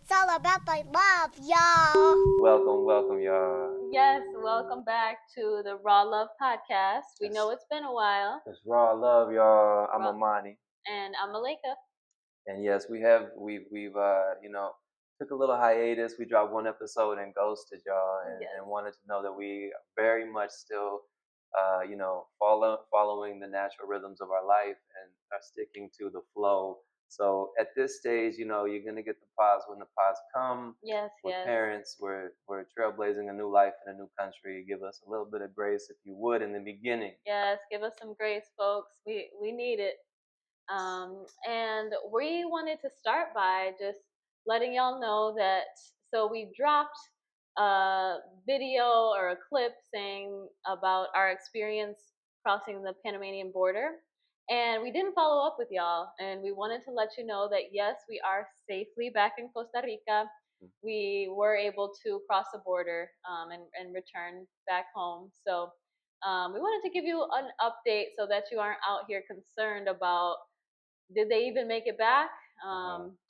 It's all about the love, y'all. Welcome, y'all. Yes, welcome back to the Raw Love Podcast. We know it's been a while. It's raw love, y'all. I'm Raw- Amani, And I'm Malika. and yes, we've took a little hiatus. We dropped one episode and ghosted y'all, Yes. and wanted to know that we very much still, following the natural rhythms of our life and are sticking to the flow. So at this stage, you're gonna get the pause when the pause come. Yes, We're yes. parents. We're trailblazing a new life in a new country. Give us a little bit of grace, if you would, in the beginning. Yes, give us some grace, folks. We need it. And we wanted to start by just letting y'all know that we dropped a video or a clip saying about our experience crossing the Panamanian border. And we didn't follow up with y'all. And we wanted to let you know that yes, we are safely back in Costa Rica. We were able to cross the border and return back home. So we wanted to give you an update so that you aren't out here concerned about did they even make it back?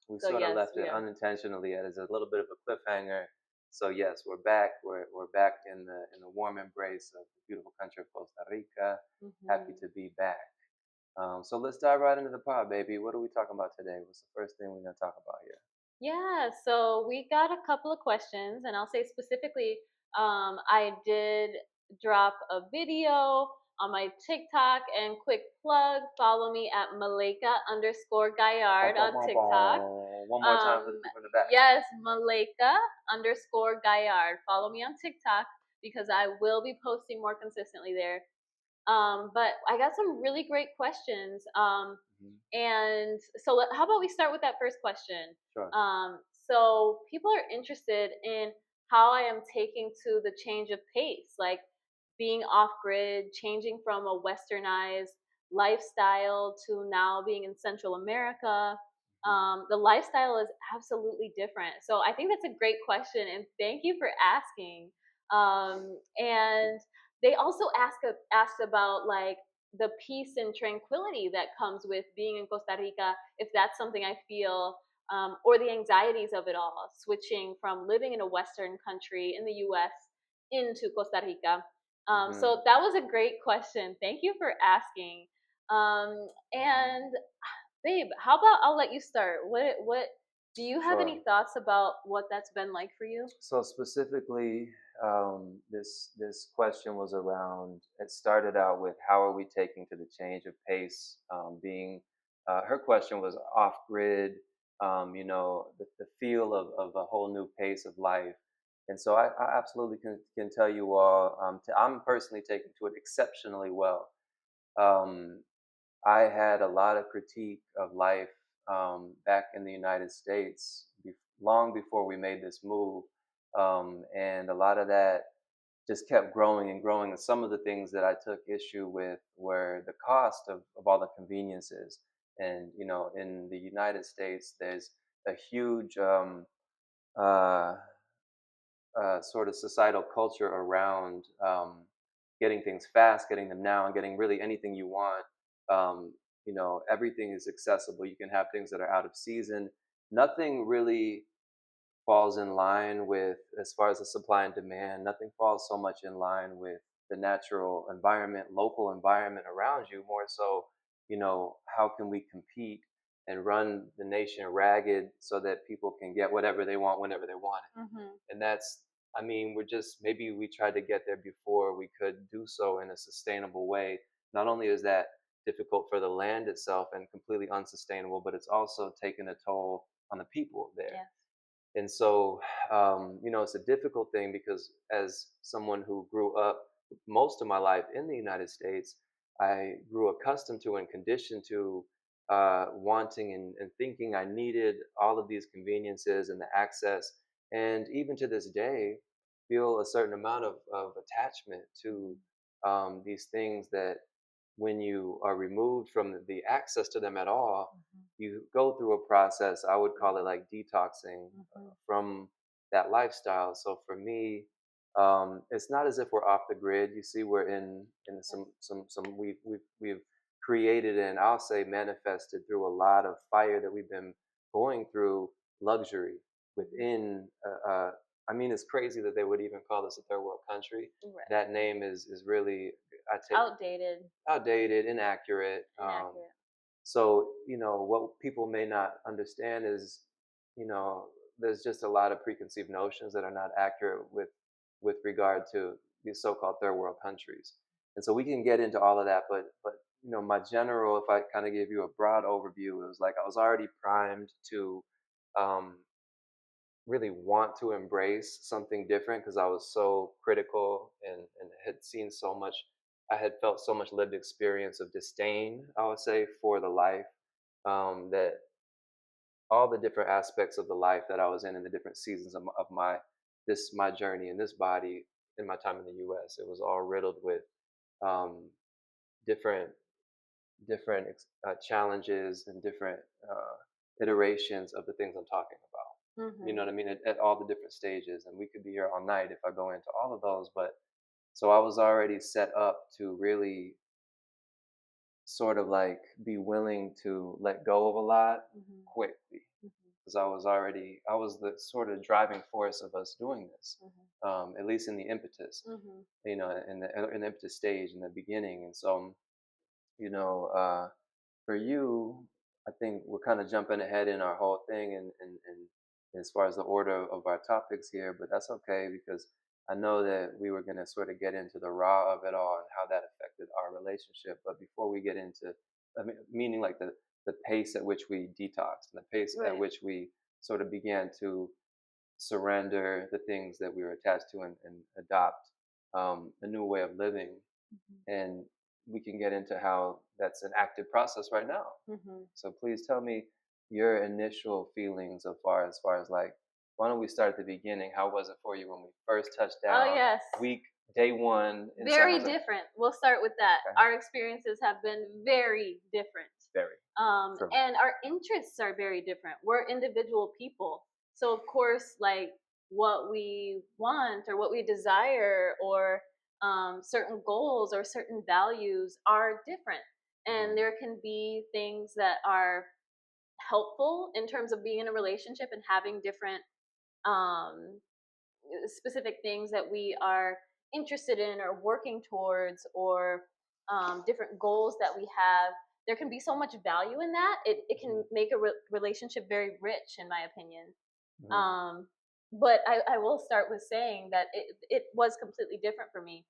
We So sort of yes, left we it are. unintentionally as a little bit of a cliffhanger. So yes, we're back. We're back in the warm embrace of the beautiful country of Costa Rica. Happy to be back. So let's dive right into the pod, baby. What are we talking about today? What's the first thing we're gonna talk about here? Yeah, so we got a couple of questions, and I'll say specifically, I did drop a video on my TikTok, and quick plug, follow me at Malika underscore Gaillard on TikTok. One more time for the people in the back. Yes, Malika underscore Gaillard. Follow me on TikTok because I will be posting more consistently there. But I got some really great questions. And so how about we start with that first question? Sure. So people are interested in how I am taking to the change of pace, like being off grid, changing from a westernized lifestyle to now being in Central America. The lifestyle is absolutely different. So I think that's a great question, and thank you for asking. And they also asked about like the peace and tranquility that comes with being in Costa Rica, if that's something I feel, or the anxieties of it all, switching from living in a Western country in the US into Costa Rica. So that was a great question. Thank you for asking. And babe, how about I'll let you start. What do you have Sure. any thoughts about what that's been like for you? So specifically, this question was around. It started out with how are we taking to the change of pace? Being her question was off grid. The feel of a whole new pace of life. And so I absolutely can tell you all. I'm personally taking to it exceptionally well. Um, I had a lot of critique of life back in the United States long before we made this move. And a lot of that just kept growing and growing. And some of the things that I took issue with were the cost of all the conveniences. And, in the United States, there's a huge uh, sort of societal culture around getting things fast, getting them now, and getting really anything you want. Everything is accessible. You can have things that are out of season. Nothing really falls in line with, as far as the supply and demand, nothing falls so much in line with the natural environment, local environment around you. More so, how can we compete and run the nation ragged so that people can get whatever they want whenever they want it? And that's, I mean, maybe we tried to get there before we could do so in a sustainable way. Not only is that difficult for the land itself and completely unsustainable, but it's also taken a toll on the people there. Yes. And so, it's a difficult thing because as someone who grew up most of my life in the United States, I grew accustomed to and conditioned to wanting and thinking I needed all of these conveniences and the access, and even to this day, feel a certain amount of attachment to these things that when you are removed from the access to them at all, you go through a process. I would call it like detoxing from that lifestyle. So for me, it's not as if we're off the grid. You see, we're in some we've created and I'll say manifested through a lot of fire that we've been going through luxury. within. I mean, it's crazy that they would even call this a third world country. Right. That name is really, I take, Outdated, outdated, inaccurate. inaccurate. So, what people may not understand is, you know, there's just a lot of preconceived notions that are not accurate with regard to these so-called third world countries. And so we can get into all of that, but my general, if I kind of give you a broad overview, it was like I was already primed to um, really want to embrace something different because I was so critical and had seen so much. I had felt so much lived experience of disdain, I would say, for the life, that all the different aspects of the life that I was in the different seasons of my journey in this body in my time in the U.S. It was all riddled with um, different challenges and different iterations of the things I'm talking about. You know Mhm. what I mean? At all the different stages, and we could be here all night if I go into all of those. But so I was already set up to really sort of like be willing to let go of a lot Mhm. quickly Mhm. because I was the sort of driving force of us doing this, Mhm. at least in the impetus, Mhm. in the impetus stage in the beginning. And so, you know, uh, for you, I think we're kind of jumping ahead in our whole thing and as far as the order of our topics here, but that's okay because I know that we were going to sort of get into the raw of it all and how that affected our relationship. But before we get into, I mean, meaning like the pace at which we detoxed and the pace at Right. which we sort of began to surrender the things that we were attached to and adopt a new way of living, Mhm. and we can get into how that's an active process right now. Mhm. So please tell me your initial feelings as far as like, why don't we start at the beginning? How was it for you when we first touched Oh down, yes. week day one in San Very Jose? different. We'll start with that. Okay, Our experiences have been very different. very true. And our interests are very different. We're individual people. So of course, like what we want or what we desire or certain goals or certain values are different. And Hmm. there can be things that are helpful in terms of being in a relationship and having different um, specific things that we are interested in or working towards or different goals that we have. There can be so much value in that. It Hmm. can make a relationship very rich, in my opinion. Hmm. um, but I will start with saying that it was completely different for me.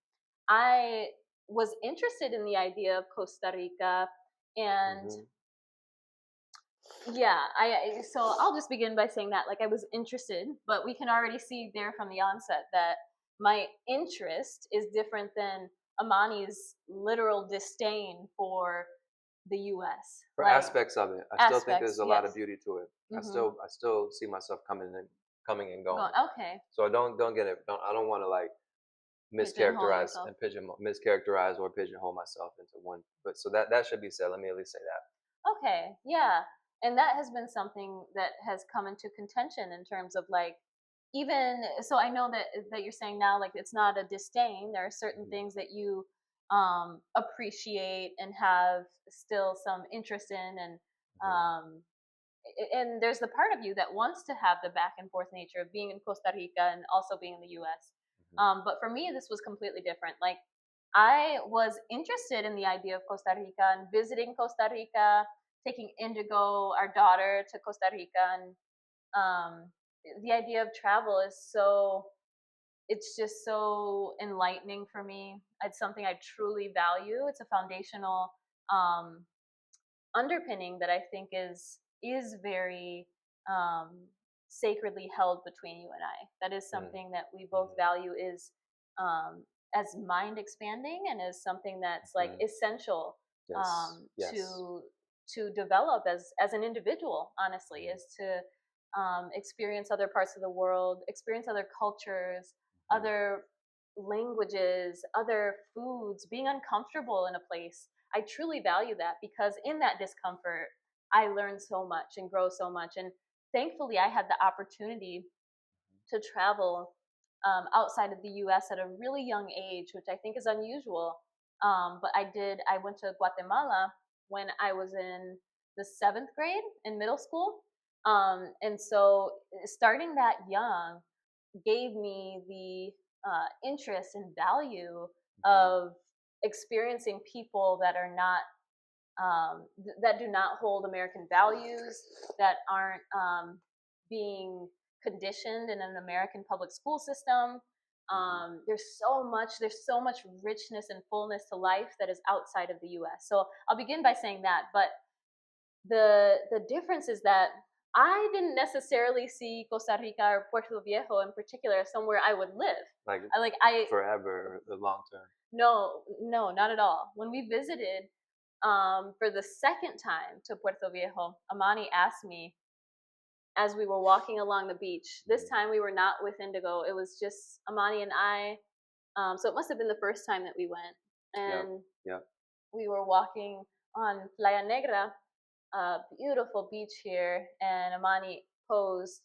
I was interested in the idea of Costa Rica, and Hmm. yeah, so I'll just begin by saying that like I was interested, but we can already see there from the onset that my interest is different than Amani's literal disdain for the US. For Like aspects of it, I still think aspects, there's a lot yes. of beauty to it. I Mhm. still I still see myself coming and going. Okay. So don't get it. I don't want to like Pigeonhole yourself. mischaracterize or pigeonhole myself into one. But so that should be said. Let me at least say that. Okay, yeah. And that has been something that has come into contention in terms of like even so I know that you're saying now like it's not a disdain. There are certain Hmm. things that you appreciate and have still some interest in Hmm. um and there's the part of you that wants to have the back and forth nature of being in Costa Rica and also being in the US. Hmm. But for me, this was completely different. Like, I was interested in the idea of Costa Rica and visiting Costa Rica, taking Indigo, our daughter, to Costa Rica. And the idea of travel is so, it's just so enlightening for me. It's something I truly value. It's a foundational um, underpinning that I think is very um, sacredly held between you and I. That is something that we both Hmm. value is as mind expanding and as something that's like Hmm. essential Yes. Yes. to develop as an individual. Honestly, Hmm. is to experience other parts of the world, experience other cultures, Hmm. other languages, other foods, being uncomfortable in a place. I truly value that because in that discomfort, I learn so much and grow so much. And thankfully, I had the opportunity to travel outside of the US at a really young age, which I think is unusual. But I went to Guatemala when I was in the seventh grade in middle school. And so starting that young gave me the interest and value Hmm. of experiencing people that are not that do not hold American values, that aren't being conditioned in an American public school system. Hmm. There's so much richness and fullness to life that is outside of the U.S. So I'll begin by saying that, but the difference is that I didn't necessarily see Costa Rica or Puerto Viejo in particular as somewhere I would live. Like I forever, the long term. no, not at all. When we visited for the second time to Puerto Viejo, Amani asked me as we were walking along the beach. This Hmm. time we were not with Indigo. It was just Amani and I. So it must have been the first time that we went. Yep. And Yep. we were walking on Playa Negra, a beautiful beach here. And Amani posed,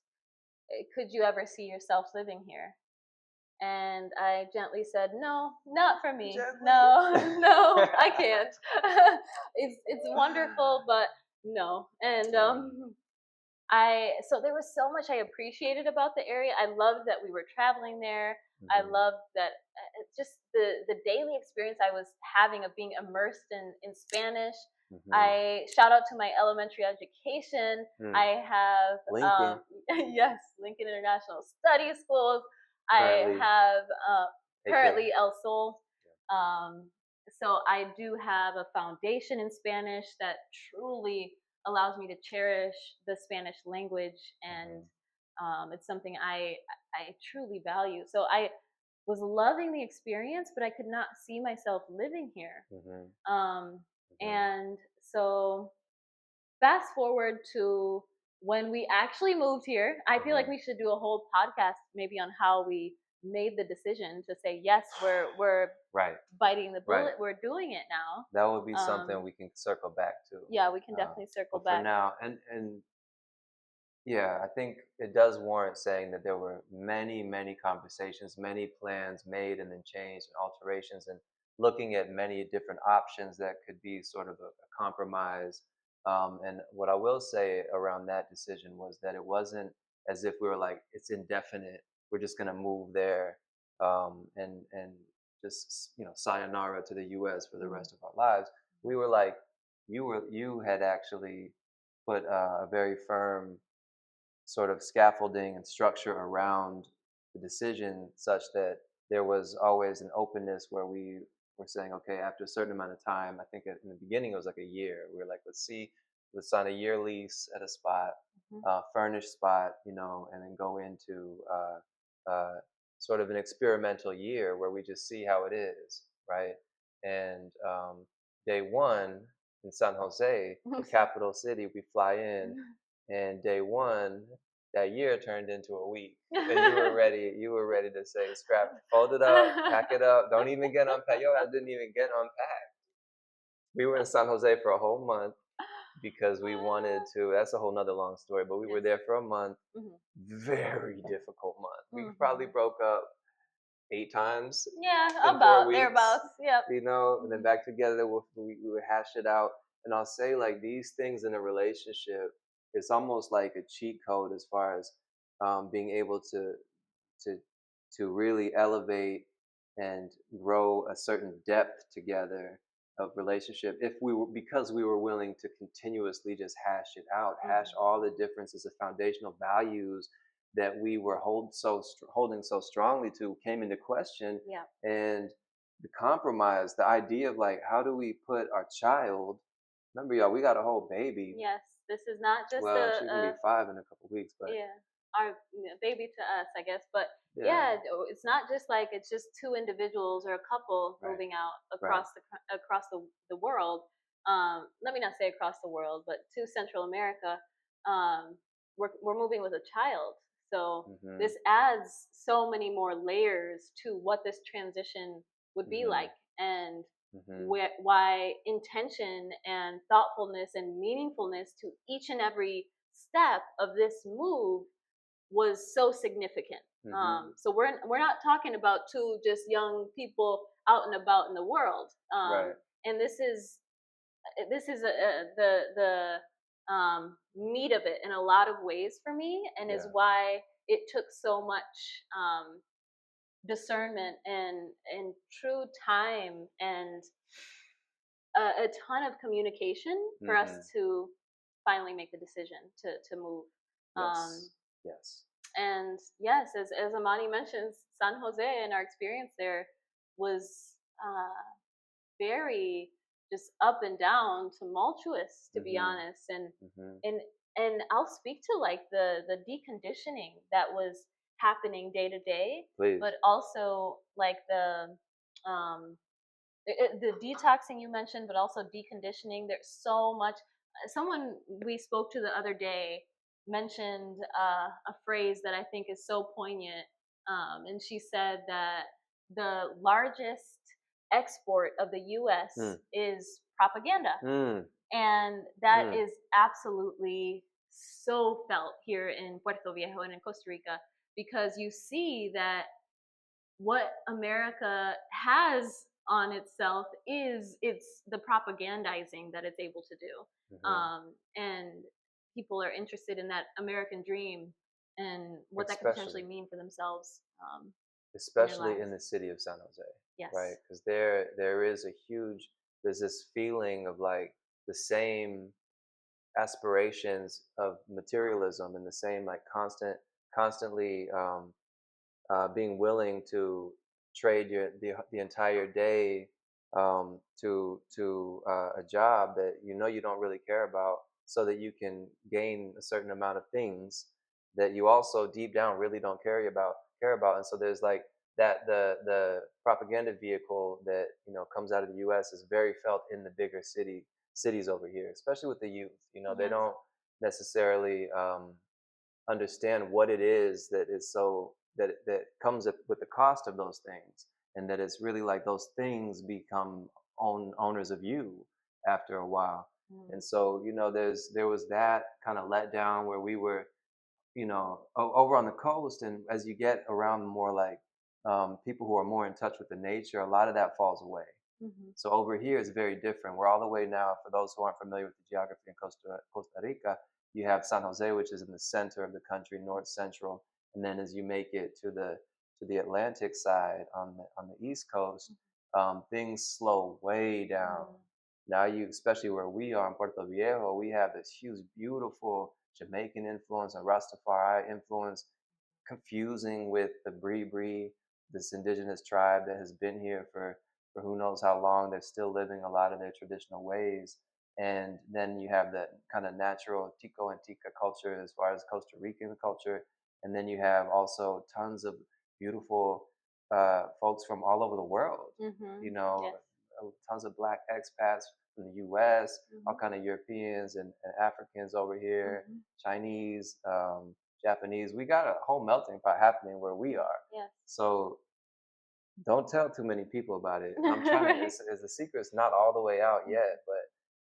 could you ever see yourself living here? And I gently said, "No, not for me. No, Gently. no, I can't. It's wonderful, but no." And Yeah. I so there was so much I appreciated about the area. I loved that we were traveling there. I Hmm. loved that just the daily experience I was having of being immersed in Spanish. Hmm. I shout out to my elementary education. Hmm. I have Lincoln yes, Lincoln International Study Schools. I currently have AK. currently El Sol. Um, so I do have a foundation in Spanish that truly allows me to cherish the Spanish language, and Hmm. it's something I truly value. So I was loving the experience, but I could not see myself living here. Hmm. Um, Hmm. and so fast forward to when we actually moved here, I feel like Hmm. we should do a whole podcast maybe on how we made the decision to say yes, we're Right. biting the Right. bullet, we're doing it That would be now. something we can circle back to. Yeah, we can definitely circle But for back. now, and yeah, I think it does warrant saying that there were many, many conversations, many plans made and then changed and alterations, and looking at many different options that could be sort of a compromise. And what I will say around that decision was that it wasn't as if we were like, it's indefinite. We're just going to move there, and just sayonara to the U.S. for the Mhm. rest of our lives. We were like, you had actually put a very firm sort of scaffolding and structure around the decision such that there was always an openness where we were saying, okay, after a certain amount of time, I think in the beginning it was like a year. We were like, let's sign a year lease at a spot, Mhm. furnished spot, and then go into sort of an experimental year where we just see how it is, right? And day one in San Jose, the capital city, we fly in, and day one that year turned into a week, and you were ready to say scrap, fold it up, pack it up, don't even get unpacked. Yo, I didn't even get unpacked. We were in San Jose for a whole month because we wanted to. That's a whole nother long story, but we were Yes. there for a month. Mhm. Very difficult month. We probably Mhm. broke up 8 times Yeah, in 4 weeks, thereabouts. Yep. and then Mhm. back together. We would hash it out. And I'll say, like, these things in a relationship, it's almost like a cheat code as far as being able to to really elevate and grow a certain depth together of relationship if we were because we were willing to continuously just hash it out, hash Mhm. all the differences of foundational values that we were holding so strongly to came into question. Yep. And the compromise, the idea of like, how do we put our child, remember, y'all, we got a whole baby. Yes. This is not just Well, she's gonna be 5 in a couple weeks, but yeah, our baby to us, I guess. But yeah. yeah, it's not just like it's just two individuals or a couple Right. moving out Right. across the world. Let me not say across the world, but to Central America. Um, we're moving with a child, so Hmm. this adds so many more layers to what this transition would be Hmm. like, and Hmm. why intention and thoughtfulness and meaningfulness to each and every step of this move was so significant. Hmm. So we're not talking about two just young people out and about in the world. Right. And this is the meat of it in a lot of ways for me, and is Yeah. why it took so much discernment and true time and a ton of communication for us Mm-hmm. to finally make the decision to move. Um, Yes. Yes. and yes, as Amani mentions, San Jose and our experience there was very just up and down, tumultuous, to be Mm-hmm. honest. And Mm-hmm. and and I'll speak to like the deconditioning that was happening day to day, Please. but also like um the detoxing you mentioned, but also deconditioning. There's so much. Someone we spoke to the other day mentioned a phrase that I think is so poignant, and she said that the largest export of the U.S. Mm. is propaganda, Mm. and that Mm. is absolutely so felt here in Puerto Viejo and in Costa Rica, because you see that what America has on itself is it's the propagandizing that it's able to do, Mm-hmm. and people are interested in that American dream and what that could potentially Especially. mean for themselves in their Especially lives. in the city of San Jose, right? Yes. Because there is a huge, there's this feeling of like the same aspirations of materialism and the same like constantly being willing to trade the entire day to a job that you know you don't really care about, so that you can gain a certain amount of things that you also deep down really don't care about. And so there's like that the propaganda vehicle that comes out of the U.S. is very felt in the bigger cities over here, especially with the youth. They Yes. don't necessarily understand what it is that is so that comes with the cost of those things, and that it's really like those things become owners of you after a while. Mm. And so there was that kind of letdown where we were over on the coast, and as you get around more like people who are more in touch with the nature, a lot of that falls away. Mm-hmm. So over here it's very different. We're all the way now, for those who aren't familiar with the geography in Costa Rica, you have San Jose, which is in the center of the country, north central, and then as you make it to the Atlantic side on the east coast, things slow way down. Mm. Now especially where we are in Puerto Viejo, we have this huge, beautiful Jamaican influence and Rastafari influence, confusing with the Bree, this indigenous tribe that has been here for who knows how long. They're still living a lot of their traditional ways. And then you have that kind of natural Tico and Tica culture as far as Costa Rican culture. And then you have also tons of beautiful folks from all over the world, Mm-hmm. you know, Yes. tons of black expats from the US, all Mm-hmm. kind of Europeans and Africans over here, Mm-hmm. Chinese, Japanese. We got a whole melting pot happening where we are. Yes. So don't tell too many people about it. I'm trying to. Right. It's the secret's not all the way out yet, but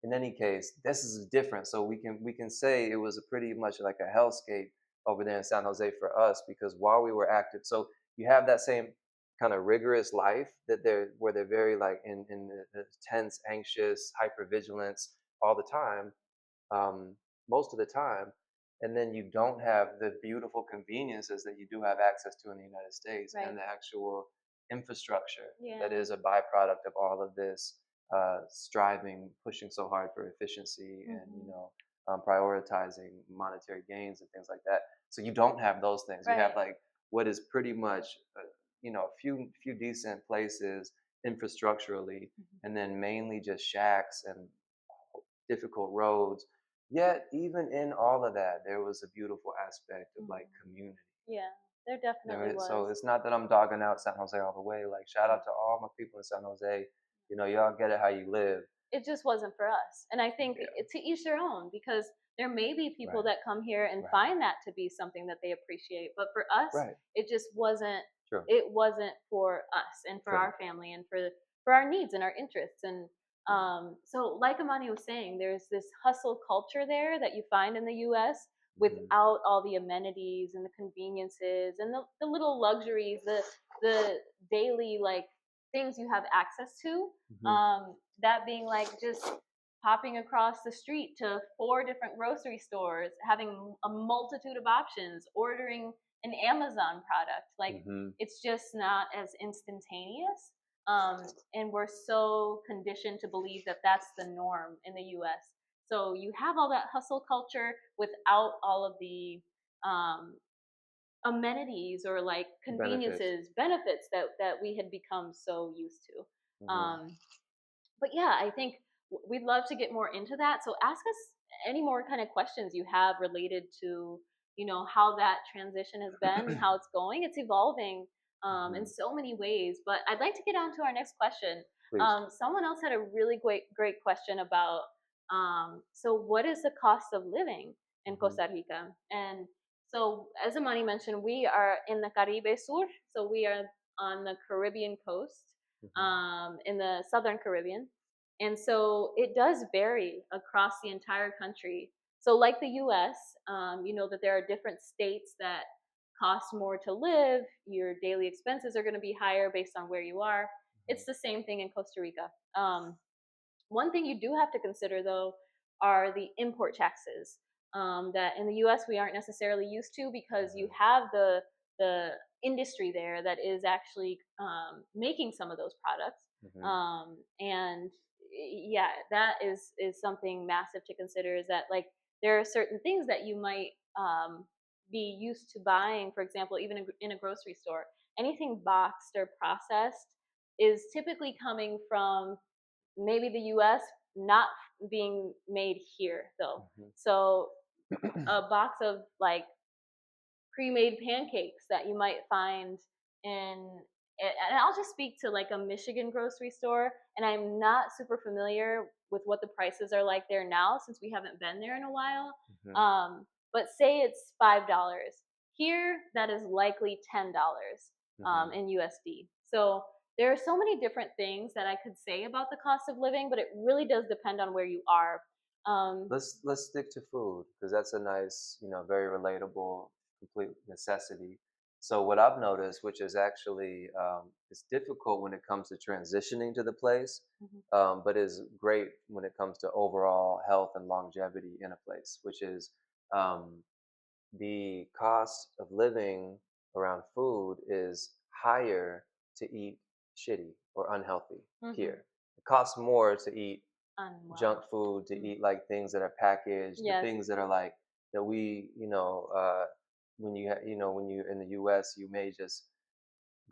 in any case, this is different. So we can say it was a pretty much like a hellscape over there in San Jose for us, because while we were active, so you have that same kind of rigorous life that where they're very like in the tense, anxious, hyper vigilance all the time, most of the time. And then you don't have the beautiful conveniences that you do have access to in the United States, Right. and the actual infrastructure Yeah. that is a byproduct of all of this striving, pushing so hard for efficiency, and Mm-hmm. prioritizing monetary gains and things like that. So you don't have those things. You have Right. like what is pretty much a few decent places infrastructurally, Mm-hmm. and then mainly just shacks and difficult roads. Yet, even in all of that, there was a beautiful aspect of like Mm-hmm. community. Yeah. There definitely So was. it's not that I'm dogging out San Jose all the way. Like, shout out to all my people in San Jose. Y'all get it how you live. It just wasn't for us. And I think Yeah, to each their own, because there may be people right, that come here and right, find that to be something that they appreciate, but for us, right. it just wasn't. True, It wasn't for us and for true. our family and for our needs and our interests. And Mm, so, like Amani was saying, there's this hustle culture there that you find in the U.S. mm-hmm, without all the amenities and the conveniences and the little luxuries, the daily like things you have access to. mm-hmm, That being like just hopping across the street to 4 different grocery stores, having a multitude of options, ordering an Amazon product. Like, Mm-hmm. it's just not as instantaneous. And we're so conditioned to believe that that's the norm in the US. So you have all that hustle culture without all of the um, amenities or like Benefits. conveniences, benefits that we had become so used to. Mm-hmm. But yeah, I think we'd love to get more into that. So ask us any more kind of questions you have related to, how that transition has been and how it's going. It's evolving in Mm-hmm. so many ways. But I'd like to get on to our next question. Please. Someone else had a really great question about, so what is the cost of living in Mm-hmm. Costa Rica? And so, as Amani mentioned, we are in the Caribe Sur, so we are on the Caribbean coast, Mm-hmm. in the Southern Caribbean. And so it does vary across the entire country. So, like the US, you know that there are different states that cost more to live. Your daily expenses are going to be higher based on where you are. It's the same thing in Costa Rica. One thing you do have to consider, though, are the import taxes that in the U.S. we aren't necessarily used to because you have the industry there that is actually making some of those products, Mm-hmm. and yeah, that is something massive to consider. Is that like there are certain things that you might be used to buying, for example, even in a grocery store, anything boxed or processed is typically coming from maybe the US, not being made here though. So a box of like pre-made pancakes that you might find in, and I'll just speak to like a Michigan grocery store, and I'm not super familiar with what the prices are like there now since we haven't been there in a while. Mm-hmm. But say it's $5 here, that is likely $10 Mm-hmm. in USD. So there are so many different things that I could say about the cost of living, but it really does depend on where you are. Let's stick to food because that's a nice, very relatable, complete necessity. So what I've noticed, which is actually it's difficult when it comes to transitioning to the place, Mhm. but is great when it comes to overall health and longevity in a place, which is um, the cost of living around food is higher to eat shitty or unhealthy Mhm. here. It costs more to eat junk Unwell. food, to Mm. eat like things that are packaged, the Yes. things that are like that we, when when you in the U.S. you may just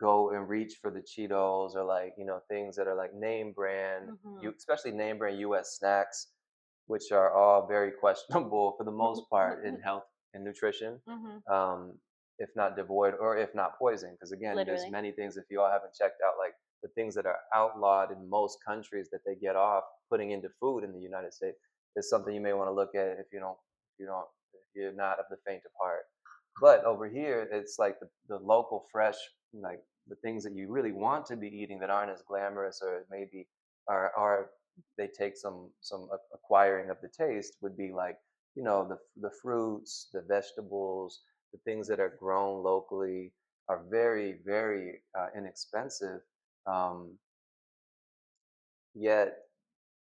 go and reach for the Cheetos or like things that are like name brand, Mhm. especially name brand U.S. snacks, which are all very questionable for the most part in health and nutrition, Mhm. um, if not devoid or if not poison. Because again, there's Literally. many things if you all haven't checked out like the things that are outlawed in most countries that they get off putting into food in the United States is something you may want to look at if you're not of the faint of heart. But over here, it's like the local fresh, like the things that you really want to be eating that aren't as glamorous or maybe are they take some acquiring of the taste would be like the fruits, the vegetables, the things that are grown locally are very very inexpensive. Um, Yet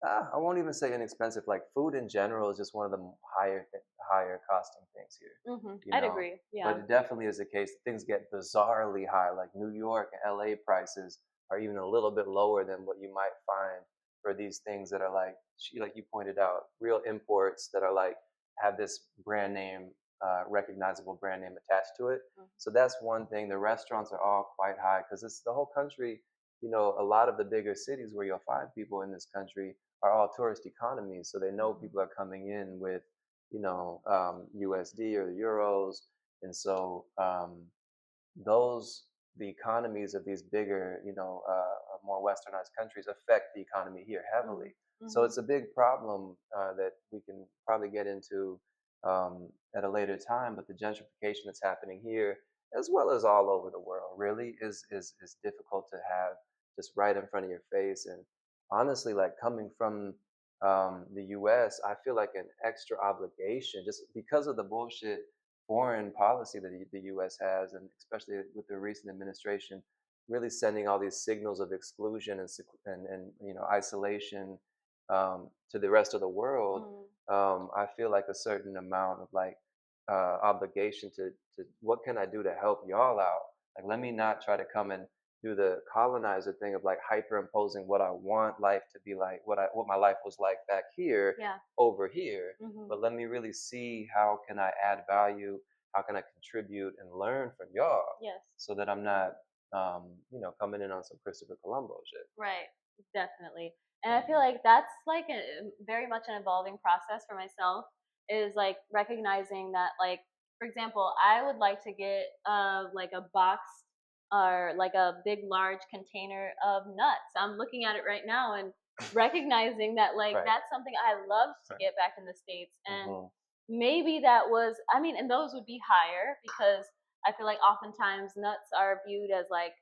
I won't even say inexpensive. Like food in general is just one of the higher costing things here, Mhm. you I'd know. agree. But Yeah. it definitely is the case. Things get bizarrely high. Like New York and LA prices are even a little bit lower than what you might find for these things that are like you pointed out, real imports that are like have this brand name, recognizable brand name attached to it. Mhm. So that's one thing. The restaurants are all quite high because it's the whole country. A lot of the bigger cities where you'll find people in this country are all tourist economies, so they know people are coming in with USD or the euros, and so those the economies of these bigger, more westernized countries affect the economy here Mhm. heavily. So Mhm. it's a big problem that we can probably get into at a later time. But the gentrification that's happening here, as well as all over the world, really is difficult to have just right in front of your face. And honestly, like coming from the U.S., I feel like an extra obligation just because of the bullshit foreign policy that the U.S. has, and especially with the recent administration, really sending all these signals of exclusion and isolation to the rest of the world, Mm. I feel like a certain amount of like obligation to what can I do to help y'all out? Like, let me not try to come and do the colonizer thing of like hyperimposing what I want life to be like, what my life was like back here Yeah. over here. Hmm. But let me really see how can I add value, how can I contribute and learn from y'all, Yes. so that I'm not, coming in on some Christopher Columbo shit. Right. Definitely. And I feel like that's like very much an evolving process for myself, is like recognizing that, like, for example, I would like to get like a box or like a big large container of nuts. I'm looking at it right now and recognizing that like Right. that's something I love to Right. get back in the States. And Hmm. maybe that was, I mean, and those would be higher because I feel like oftentimes nuts are viewed as like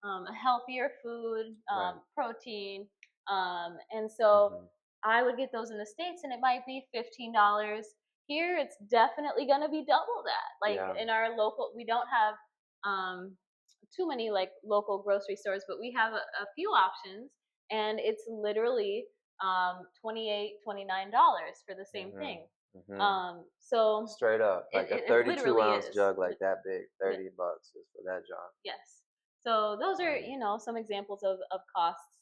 a healthier food, Right. protein, and so Hmm. I would get those in the States, and it might be $15. Here, it's definitely going to be double that. Like Yeah. in our local, we don't have too many like local grocery stores, but we have a few options, and it's literally 28, $29 for the same Hmm. thing. Hmm. So Straight up, it, like a it, it 32 literally ounce is. jug like that big, $30 just for that junk. Yes. So those are, Um, some examples of costs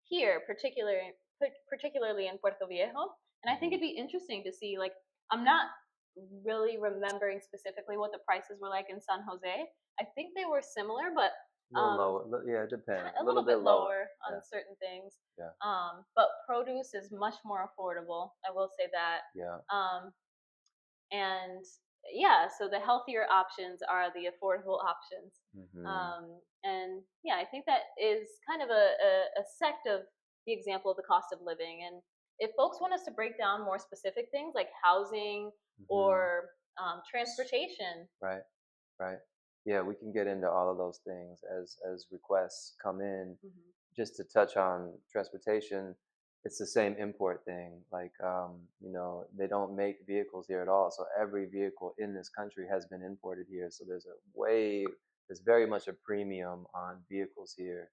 here, particularly in Puerto Viejo. And I think mhm. it'd be interesting to see, like, I'm not really remembering specifically what the prices were like in San Jose. I think they were similar, but A little lower. Yeah, it depends. A a little little bit bit lower. lower on Yeah, certain things. yeah, But produce is much more affordable. I will say that. yeah. Um, and yeah, so the healthier options are the affordable options. Hmm. And yeah, I think that is kind of a sect of the example of the cost of living. And if folks want us to break down more specific things like housing Hmm. or transportation. Right, right. Yeah, we can get into all of those things as requests come in. Mhm. Just to touch on transportation, it's the same import thing. Like, they don't make vehicles here at all. So every vehicle in this country has been imported here. So there's very much a premium on vehicles here,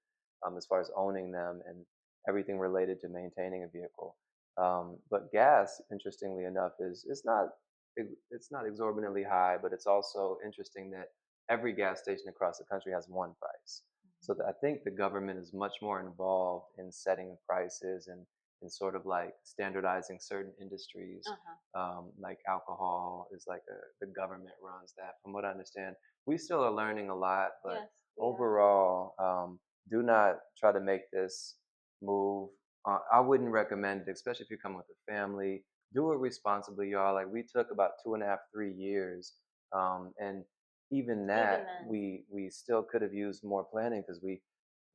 as far as owning them and everything related to maintaining a vehicle. But gas, interestingly enough, is it's not exorbitantly high, but it's also interesting that every gas station across the country has one price. So I think the government is much more involved in setting prices and sort of like standardizing certain industries. Uh-huh. Like alcohol is like the government runs that, from what I understand. We still are learning a lot, but Yes, we are. overall, do not try to make this move. I wouldn't recommend it, especially if you're coming with a family. Do it responsibly, y'all. Like, we took about 2.5, 3 years, and even Even that then. we still could have used more planning, because we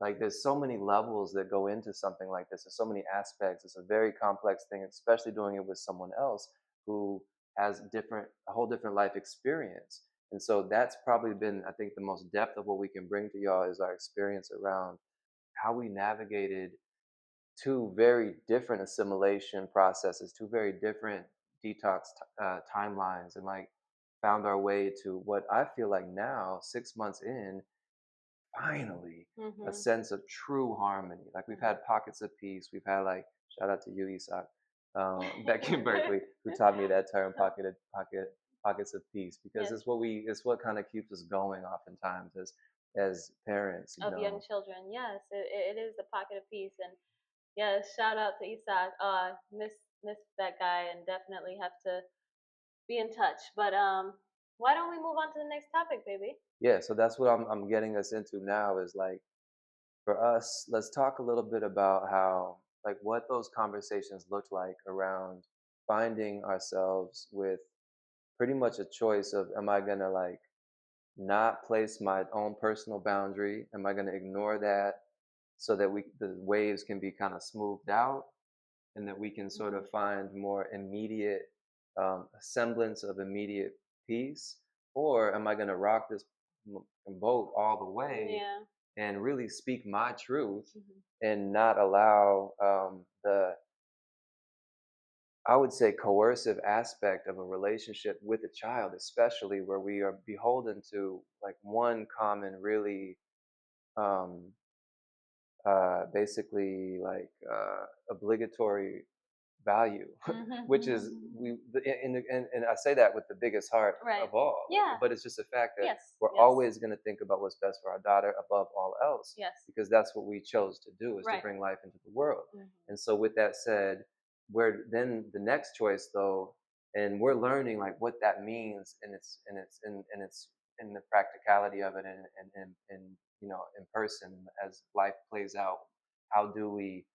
like, there's so many levels that go into something like this. There's so many aspects. It's a very complex thing, especially doing it with someone else who has a whole different life experience. And so that's probably been, I think, the most depth of what we can bring to y'all is our experience around how we navigated two very different assimilation processes, two very different detox timelines, and like found our way to what I feel like now, 6 months in, finally a Mhm. sense of true harmony. Like, we've Mhm. had pockets of peace. We've had, like, shout out to you, Isak, back in Berkeley, who taught me that term, pockets of peace, because Yes, it's what kind of keeps us going oftentimes as parents, you of young know. children. Yes, it is the pocket of peace. And yeah, shout out to Isak. Miss that guy, and definitely have to be in touch. But why don't we move on to the next topic, baby? Yeah, so that's what I'm getting us into now, is like, for us, let's talk a little bit about how, like, what those conversations look like around finding ourselves with pretty much a choice of, am I gonna like not place my own personal boundary? Am I gonna ignore that so that the waves can be kind of smoothed out, and that we can sort Hmm. of find more immediate, semblance of immediate peace? Or am I gonna rock this boat all the way Yeah. and really speak my truth Hmm. and not allow, I would say, coercive aspect of a relationship with a child, especially where we are beholden to like one common, really, um, basically like obligatory value, which is and I say that with the biggest heart Right. of all, Yeah. but it's just a fact that Yes. we're Yes. always going to think about what's best for our daughter above all else, Yes. because that's what we chose to do, is to Right. bring life into the world. Mhm. And so with that said, we're then the next choice though, and we're learning like what that means, and it's in the practicality of it, and in person as life plays out. How do we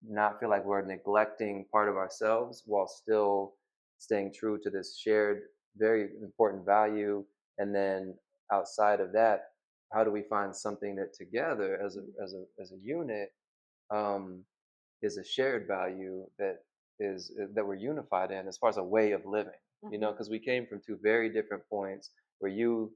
not feel like we're neglecting part of ourselves while still staying true to this shared, very important value? And then outside of that, how do we find something that together as a unit, um, is a shared value that we're unified in, as far as a way of living? Because we came from two very different points, where you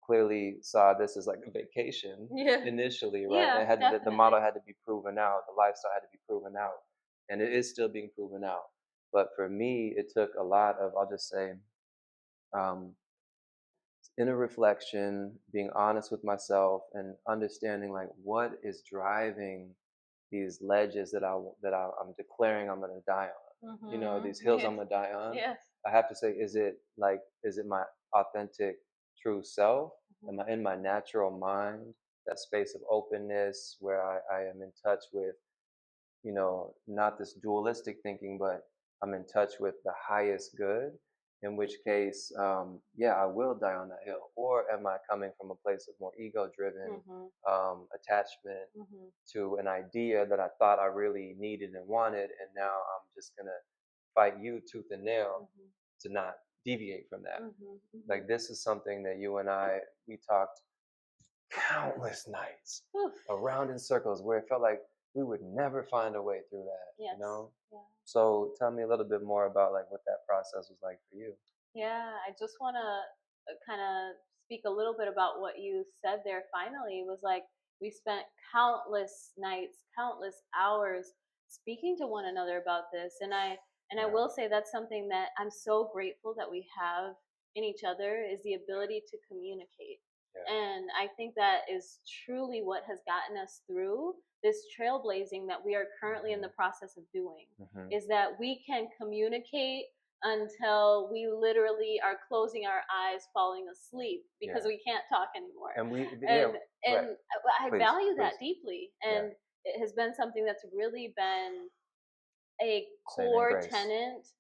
clearly saw this as like a vacation Yeah. initially, right? And Yeah. it had the Definitely. model had to be proven out, the lifestyle had to be proven out, and it is still being proven out. But for me, it took a lot of, I'll just say, um, inner reflection, being honest with myself, and understanding like what is driving these ledges I'm declaring I'm gonna die on. These hills Yes. I'm gonna die on. Yes. I have to say, is it my authentic, true self? Mhm. Am I in my natural mind? That space of openness where I am in touch with, not this dualistic thinking, but I'm in touch with the highest good, in which case, yeah, I will die on that hill. Or am I coming from a place of more ego driven Mhm. attachment Mhm. to an idea that I thought I really needed and wanted, and now I'm just going to fight you tooth and nail Mhm. to not deviate from that? Mhm. Like, Mhm. this is something that you and we talked countless nights Oof. around in circles, where it felt like we would never find a way through that, Yes. Yeah. So tell me a little bit more about like what that process was like for you. Yeah. I just want to kind of speak a little bit about what you said there. Finally, was like we spent countless nights, countless hours speaking to one another about this, and I Yeah. will say that's something that I'm so grateful that we have in each other, is the ability to communicate. Yeah. And I think that is truly what has gotten us through this trailblazing that we are currently in the process of doing, Hmm. is that we can communicate until we literally are closing our eyes, falling asleep because Yeah. we can't talk anymore. And yeah, And right. I Please, value please. that deeply, Yeah. and it has been something that's really been a Saving core grace. tenet.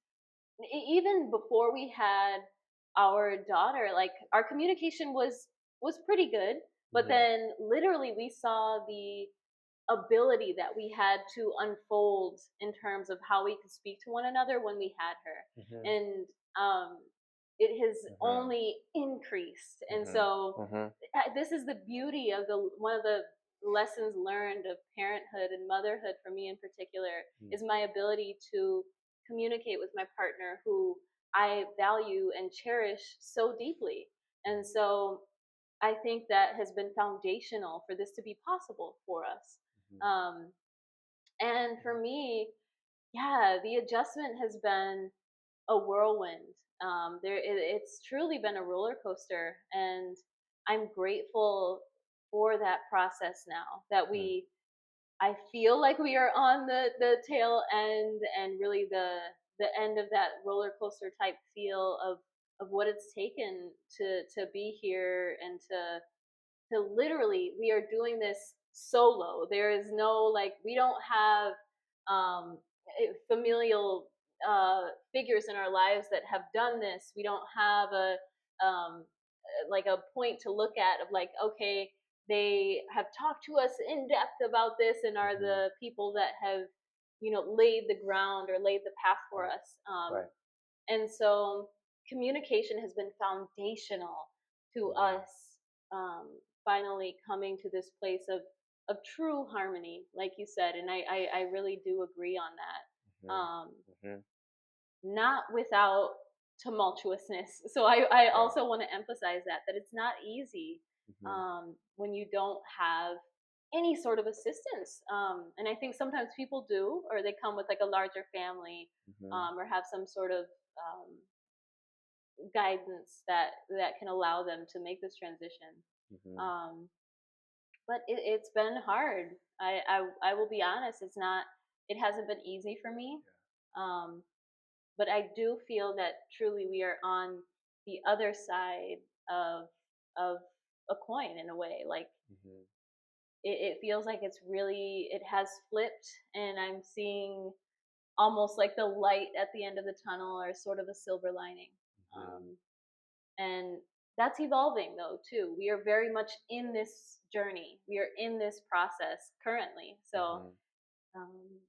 Even before we had our daughter, like our communication was pretty good, but Hmm. then literally we saw the ability that we had to unfold in terms of how we could speak to one another when we had her. Hmm. And um, it has Hmm. only increased. And Hmm. so Hmm. this is the beauty of the one of the lessons learned of parenthood and motherhood for me in particular, is my ability to communicate with my partner, who I value and cherish so deeply. And so I think that has been foundational for this to be possible for us. Um, and for me, yeah, the adjustment has been a whirlwind. It's truly been a roller coaster, and I'm grateful for that process now. That I feel like we are on the tail end, and really the end of that roller coaster type feel of what it's taken to be here, and to literally, we are doing this solo. There is no, like, we don't have um familial figures in our lives that have done this. We don't have a like a point to look at of like, okay, they have talked to us in depth about this and are Hmm. the people that have laid the ground or laid the path for Right. us. Right. And so communication has been foundational to Hmm. us um, finally coming to this place of true harmony, like you said. And I really do agree on that. Hmm. Hmm. Not without tumultuousness. So I Right. also want to emphasize that it's not easy Hmm. when you don't have any sort of assistance. And I think sometimes people do, or they come with like a larger family, Hmm. or have some sort of guidance that can allow them to make this transition. Hmm. Um, but it's been hard. I will be honest. It hasn't been easy for me. Um, but I do feel that truly we are on the other side of of a coin in a way. Like Hmm. it feels like it has flipped, and I'm seeing almost like the light at the end of the tunnel, or sort of a silver lining. Hmm. And that's evolving though too. We are very much in this journey. We are in this process currently. So Hmm. um,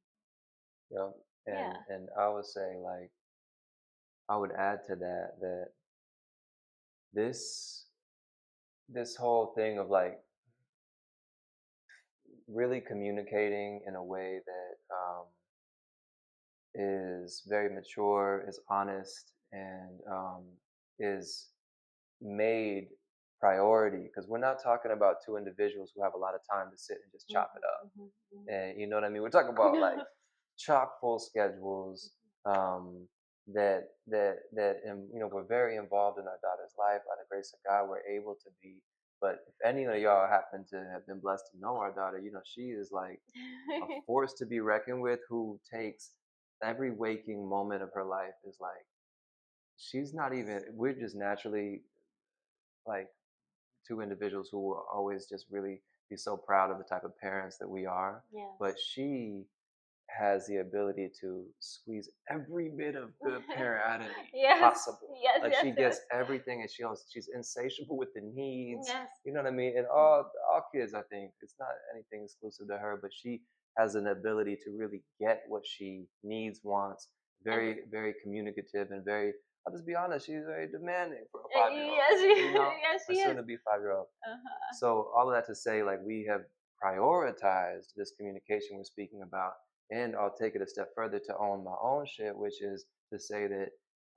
Yep. yeah. And I would say, like, I would add to that that this this whole thing of like really communicating in a way that is very mature, is honest, and is made priority, because we're not talking about two individuals who have a lot of time to sit and just chop it up. Mhm, mhm, And you know what I mean? We're talking about like chock full schedules, um, and we're very involved in our daughter's life. By the grace of God, we're able to be. But if any of y'all happen to have been blessed to know our daughter, she is like a mhm. force to be reckoned with, who takes every waking moment of her life is like, she's not even, we're just naturally like two individuals who will always just really be so proud of the type of parents that we are. But Yes. she has the ability to squeeze every bit of good parent out of me Yes. possible. Yes. Like, Yes. she Yes. gets everything, and she's insatiable with the needs. Yes. You know what I mean? And Mhm. all kids, I think, it's not anything exclusive to her, but she has an ability to really get what she needs, wants. And Very, very communicative, and very. I'll just be honest. She's very demanding for a 5-year-old. yes, You know, yes, a she is. soon-to-be 5-year-old. Uh-huh. So all of that to say, like, we have prioritized this communication we're speaking about, and I'll take it a step further to own my own shit, which is to say that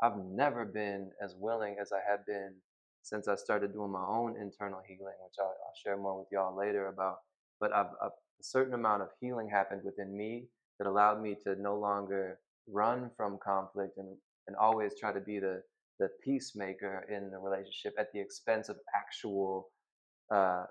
I've never been as willing as I have been since I started doing my own internal healing, which I'll share more with y'all later about. But a certain amount of healing happened within me that allowed me to no longer run from conflict, and always try to be the peacemaker in the relationship at the expense of actual uh,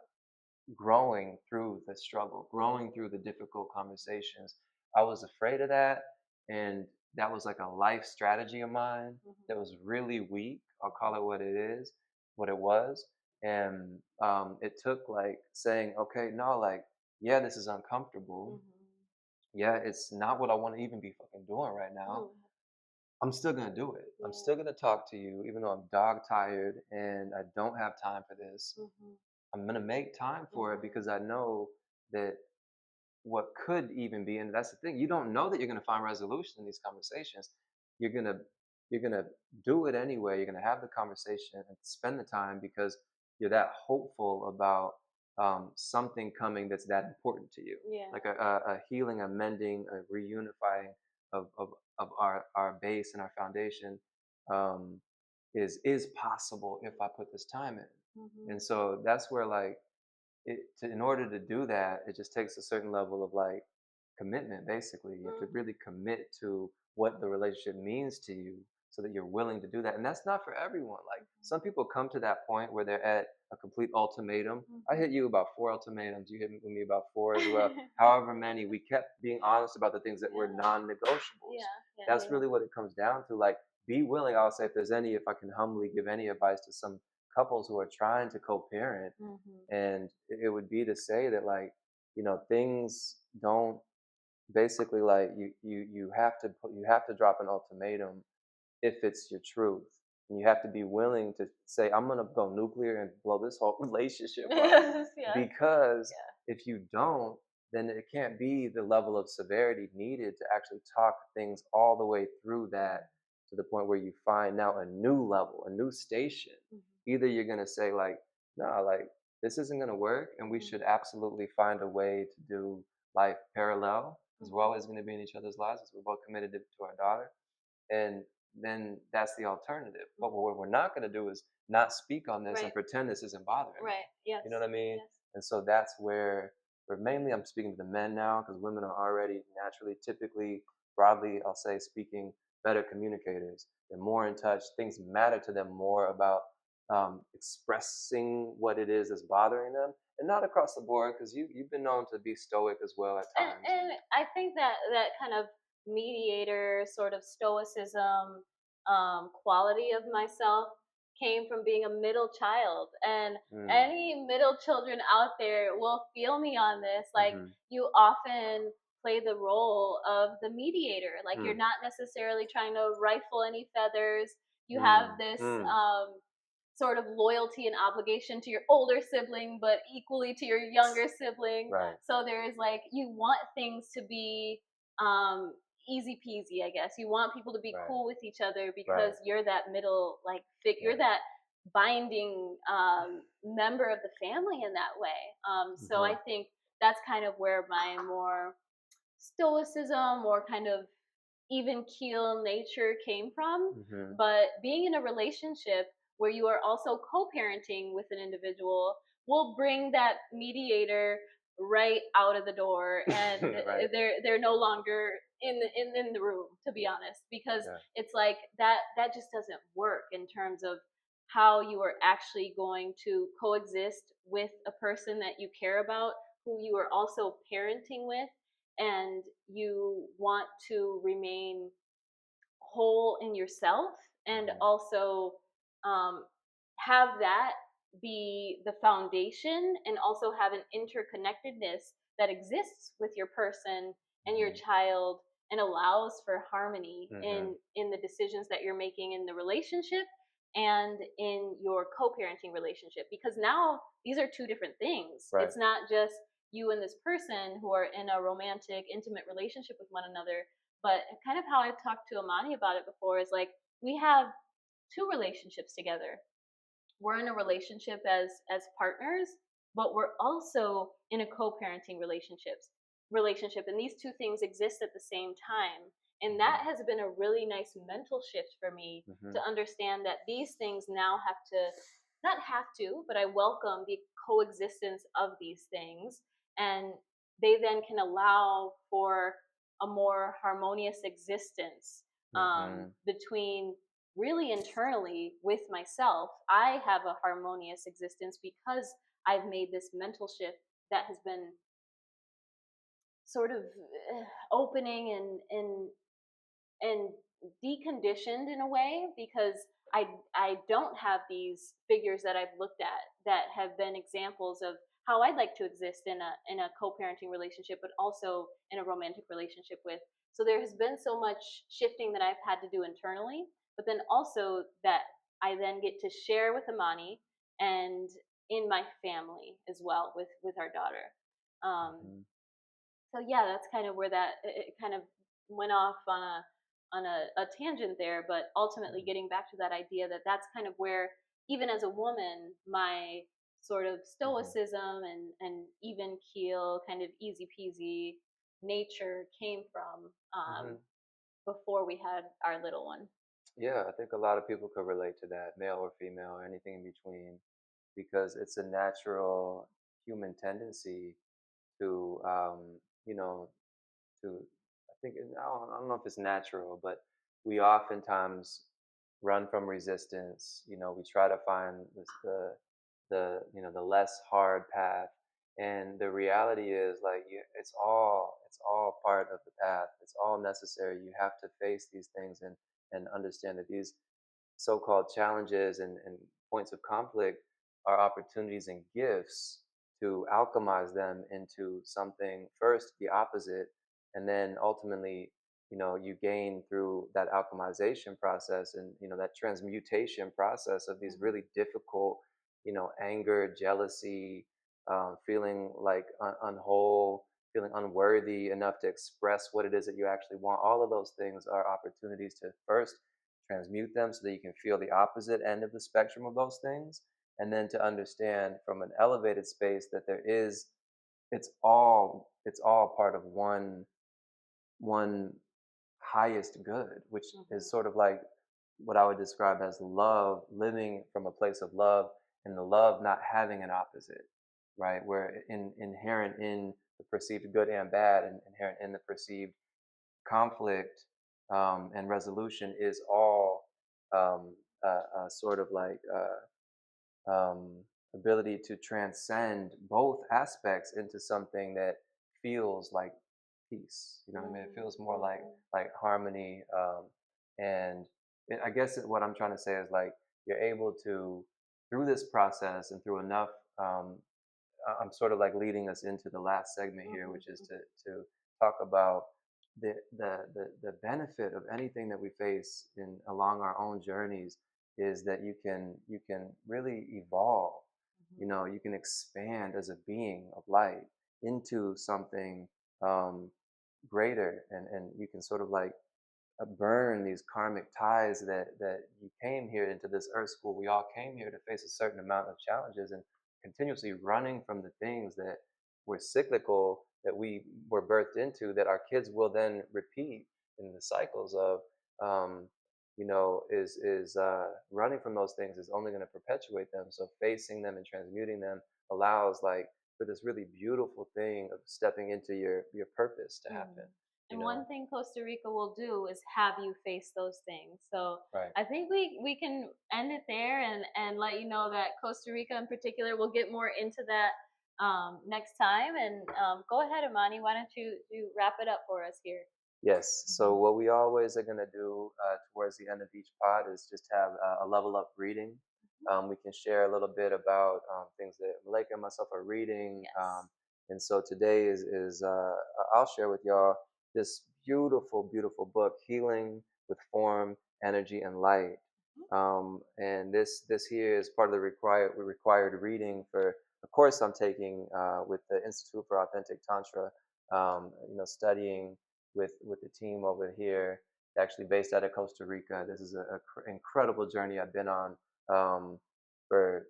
growing through the struggle, growing through the difficult conversations. I was afraid of that. And that was like a life strategy of mine that was really weak. I'll call it what it is, what it was. And it took like saying, okay, no, like, yeah, this is uncomfortable. Yeah, it's not what I want to even be fucking doing right now. Mhm. I'm still gonna do it. I'm Yeah. still gonna talk to you, even though I'm dog tired and I don't have time for this. Mhm. I'm gonna make time for it, Mhm. because I know that what could even be, and that's the thing, you don't know that you're gonna find resolution in these conversations. You're gonna you're gonna do it anyway. You're gonna have the conversation and spend the time because you're that hopeful about something coming that's that important to you, Yeah. like a healing, a mending, a reunifying of our base and our foundation, um, is possible if I put this time in. Mhm. And so that's where, like, in order to do that, it just takes a certain level of like commitment. Basically, you have to Mhm. really commit to what the relationship means to you, so that you're willing to do that. And that's not for everyone. Like, some people come to that point where they're at a complete ultimatum. I Mhm. hit you about 4 ultimatums. You hit me about four as well. However many, we kept being honest about the things that were Yeah. non-negotiables. Yeah. Yeah. That's Yeah. really what it comes down to. Like, be willing. I'll say, if I can humbly give any advice to some couples who are trying to co-parent, Mhm. and it would be to say that, like, things don't, basically, like, you have to drop an ultimatum if it's your truth, and you have to be willing to say, I'm gonna go nuclear and blow this whole relationship up. Yes. Yes. Because Yeah. if you don't, then it can't be the level of severity needed to actually talk things all the way through that, to the point where you find now a new level, a new station. Mhm. Either you're gonna say, like, no, like, this isn't gonna work, and we Mhm. should absolutely find a way to do life parallel, because we're Mhm. always gonna be in each other's lives, because we're both committed to our daughter. And then that's the alternative. But what we're not going to do is not speak on this and Right. pretend this isn't bothering me. Right. Yes. You know what I mean? Yes. And so that's where mainly I'm speaking to the men now, because women are already naturally, typically, broadly, I'll say, speaking, better communicators. They're more in touch. Things matter to them more about expressing what it is that's bothering them, and not across the board, because you've been known to be stoic as well at times. And I think that that kind of mediator sort of stoicism quality of myself came from being a middle child, and Mm. any middle children out there will feel me on this. Like, Mm-hmm. you often play the role of the mediator. Like, you're Mm. not necessarily trying to rifle any feathers. You have Mm. this Mm. sort of loyalty and obligation to your older sibling, but equally to your younger sibling. Right. So there's like, you want things to be um, easy peasy, I guess. You want people to be Right. cool with each other because Right. you're that middle like figure, Yeah. you're that binding member of the family in that way. So Mm-hmm. I think that's kind of where my more stoicism or kind of even keel nature came from. Mm-hmm. But being in a relationship where you are also co-parenting with an individual will bring that mediator right out of the door, and Right. they're no longer in the room, to be honest, because Yeah. it's like that just doesn't work in terms of how you are actually going to coexist with a person that you care about, who you are also parenting with, and you want to remain whole in yourself, and Mm-hmm. also um, have that be the foundation, and also have an interconnectedness that exists with your person and your Mm-hmm. child, and allows for harmony Mm-hmm. in the decisions that you're making in the relationship and in your co-parenting relationship, because now these are two different things. Right. It's not just you and this person who are in a romantic intimate relationship with one another, but kind of how I've talked to Amani about it before is like, we have two relationships together. We're in a relationship as partners, but we're also in a co-parenting relationship, and these two things exist at the same time. And Mm-hmm. that has been a really nice mental shift for me, Mm-hmm. to understand that these things now have to, not have to, but I welcome the coexistence of these things, and they then can allow for a more harmonious existence Mm-hmm. between, really internally with myself. I have a harmonious existence because I've made this mental shift that has been sort of opening and deconditioned in a way, because I don't have these figures that I've looked at that have been examples of how I'd like to exist in a co-parenting relationship, but also in a romantic relationship with. So there has been so much shifting that I've had to do internally, but then also that I then get to share with Amani and in my family as well with our daughter. Um, Mm-hmm. so yeah, that's kind of where that it kind of went off on a tangent there, but ultimately getting back to that idea that that's kind of where, even as a woman, my sort of Mm-hmm. stoicism and even keel, kind of easy peasy nature came from Mm-hmm. before we had our little one. Yeah, I think a lot of people could relate to that, male or female, or anything in between, because it's a natural human tendency to, you know, to, I think, I don't know if it's natural, but we oftentimes run from resistance. We try to find the less hard path, and the reality is, like, it's all part of the path. It's all necessary. You have to face these things and understand that these so-called challenges and points of conflict are opportunities and gifts to alchemize them into something, first the opposite, and then ultimately, you gain through that alchemization process, and that transmutation process of these Mm-hmm. really difficult, anger, jealousy, feeling like unwhole, feeling unworthy enough to express what it is that you actually want. All of those things are opportunities to first transmute them so that you can feel the opposite end of the spectrum of those things, and then to understand from an elevated space that it's all part of one highest good, which Mm-hmm. is sort of like what I would describe as love, living from a place of love, and the love not having an opposite, right? Where inherent in the perceived good and bad, and inherent in the perceived conflict, and resolution, is all, sort of like, um, ability to transcend both aspects into something that feels like peace. You know what I mean? It feels more like harmony. And I guess what I'm trying to say is like you're able to through this process and through enough. I'm sort of like leading us into the last segment here, which is to talk about the benefit of anything that we face in along our own journeys is that you can really evolve. You know, you can expand as a being of light into something um, greater, and you can sort of like burn these karmic ties that you came here into this earth school. We all came here to face a certain amount of challenges and continuously running from the things that were cyclical that we were birthed into that our kids will then repeat in the cycles of um, is running from those things is only going to perpetuate them. So facing them and transmuting them allows like for this really beautiful thing of stepping into your purpose to happen. And one thing Costa Rica will do is have you face those things. So Right. I think we can end it there and let you know that Costa Rica in particular, we'll get more into that next time. And go ahead, Imani, why don't you wrap it up for us here? Yes. So what we always are going to do towards the end of each pod is just have a level up reading. We can share a little bit about things that Malika and myself are reading. Yes. And so today is I'll share with y'all this beautiful, beautiful book, Healing with Form, Energy, and Light. And this here is part of the required reading for a course I'm taking with the Institute for Authentic Tantra. Studying with the team over here, actually based out of Costa Rica. This is an incredible journey I've been on for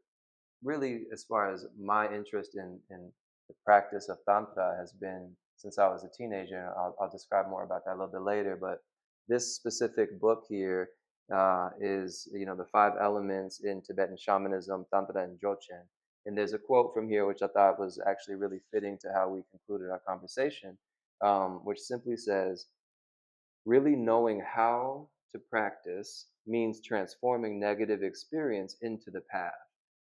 really as far as my interest in the practice of Tantra has been since I was a teenager. I'll describe more about that a little bit later. But this specific book here is, the five elements in Tibetan shamanism, Tantra, and Dzogchen. And there's a quote from here which I thought was actually really fitting to how we concluded our conversation, which simply says, really knowing how to practice means transforming negative experience into the path.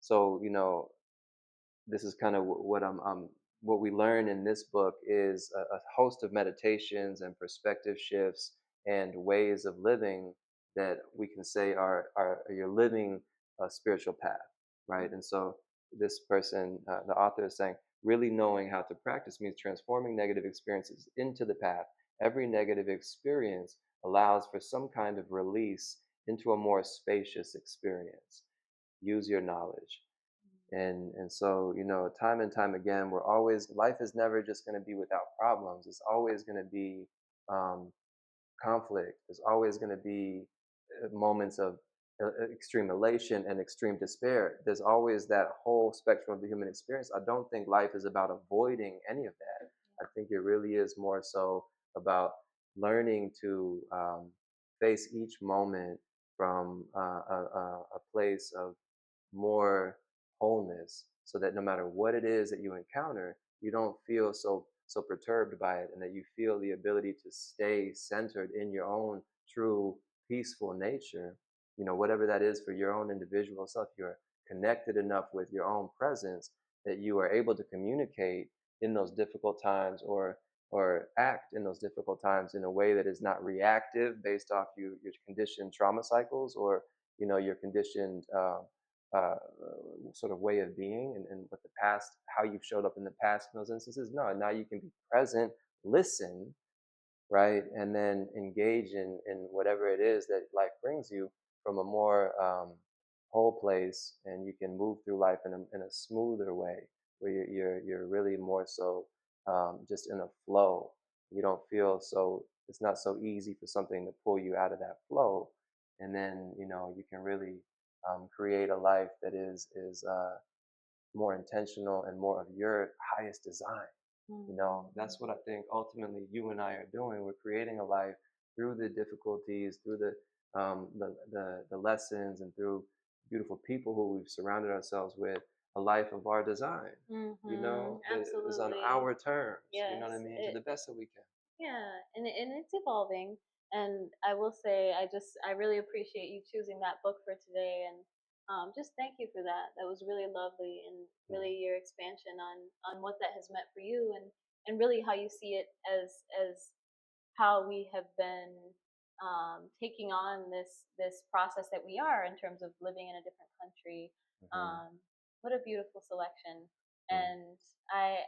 So, this is kind of what we learn in this book is a host of meditations and perspective shifts and ways of living that we can say are you're living a spiritual path, right? And so this person, the author, is saying really knowing how to practice means transforming negative experiences into the path. Every negative experience allows for some kind of release into a more spacious experience. Use your knowledge. And so, time and time again, life is never just going to be without problems. It's always going to be um, conflict. There's always going to be moments of extreme elation and extreme despair. There's always that whole spectrum of the human experience. I don't think life is about avoiding any of that. I think it really is more so about learning to face each moment from a place of more wholeness, so that no matter what it is that you encounter, you don't feel so perturbed by it, and that you feel the ability to stay centered in your own true peaceful nature. Whatever that is for your own individual self, you're connected enough with your own presence that you are able to communicate in those difficult times, or act in those difficult times in a way that is not reactive based off your conditioned trauma cycles, or your conditioned uh, sort of way of being, and what the past, how you've showed up in the past in those instances. No, now you can be present, listen, right, and then engage in whatever it is that life brings you from a more whole place, and you can move through life in a smoother way, where you're really more so just in a flow. You don't feel so. It's not so easy for something to pull you out of that flow, and then you can really create a life that is more intentional and more of your highest design. That's what I think ultimately you and I are doing. We're creating a life through the difficulties, through the lessons, and through beautiful people who we've surrounded ourselves with. A life of our design, that is on Absolutely. our terms. You know what I Yes. mean? To the best that we can. Yeah, and it's evolving. And I will say, I really appreciate you choosing that book for today. And just thank you for that. That was really lovely, and Mm, really your expansion on what that has meant for you, and really how you see it as how we have been taking on this process that we are in terms of living in a different country. mhm, Um, what a beautiful selection, mm, and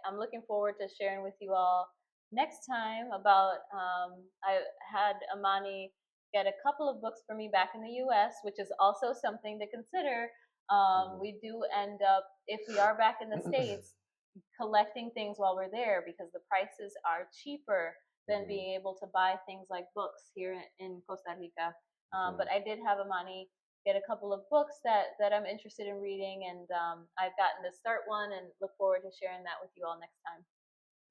I'm looking forward to sharing with you all next time about. I had Amani get a couple of books for me back in the U.S., which is also something to consider. mhm. We do end up, if we are back in the States, collecting things while we're there because the prices are cheaper than Mhm, being able to buy things like books here in Costa Rica. But mhm. I did have Amani get a couple of books that I'm interested in reading, and I've gotten to start one and look forward to sharing that with you all next time.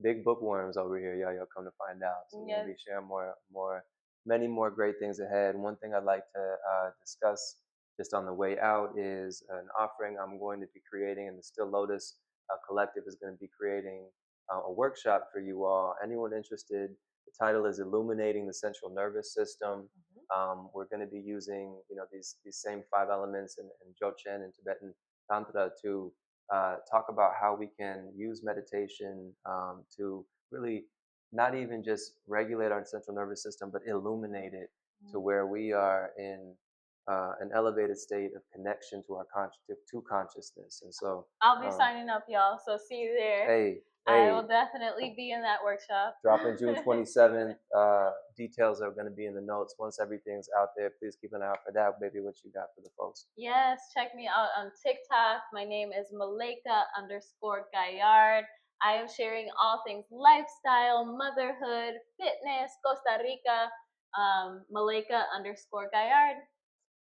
Big bookworms over here, y'all. You'll come to find out. So we're gonna Yes. be sharing many more great things ahead. One thing I'd like to discuss just on the way out is an offering I'm going to be creating, and the Still Lotus Collective is going to be creating a workshop for you all. Anyone interested? The title is Illuminating the Central Nervous System. Mhm. We're going to be using, these same five elements in Dzogchen and Tibetan Tantra to talk about how we can use meditation to really not even just regulate our central nervous system, but illuminate it to where we are in an elevated state of connection to our to consciousness. And so, I'll be um, signing up, y'all. So see you there. hey, I hey, will definitely be in that workshop. dropping June 27th. Details are going to be in the notes. Once everything's out there, please keep an eye out for that. Baby, what you got for the folks? Yes, check me out on TikTok. My name is Maleka_Gayard. I am sharing all things lifestyle, motherhood, fitness, Costa Rica. Maleka_Gayard.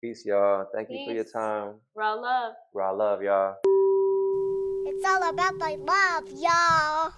Peace, y'all. Thank you for your Peace. time. Raw love. Raw love, y'all. It's all about my love, y'all.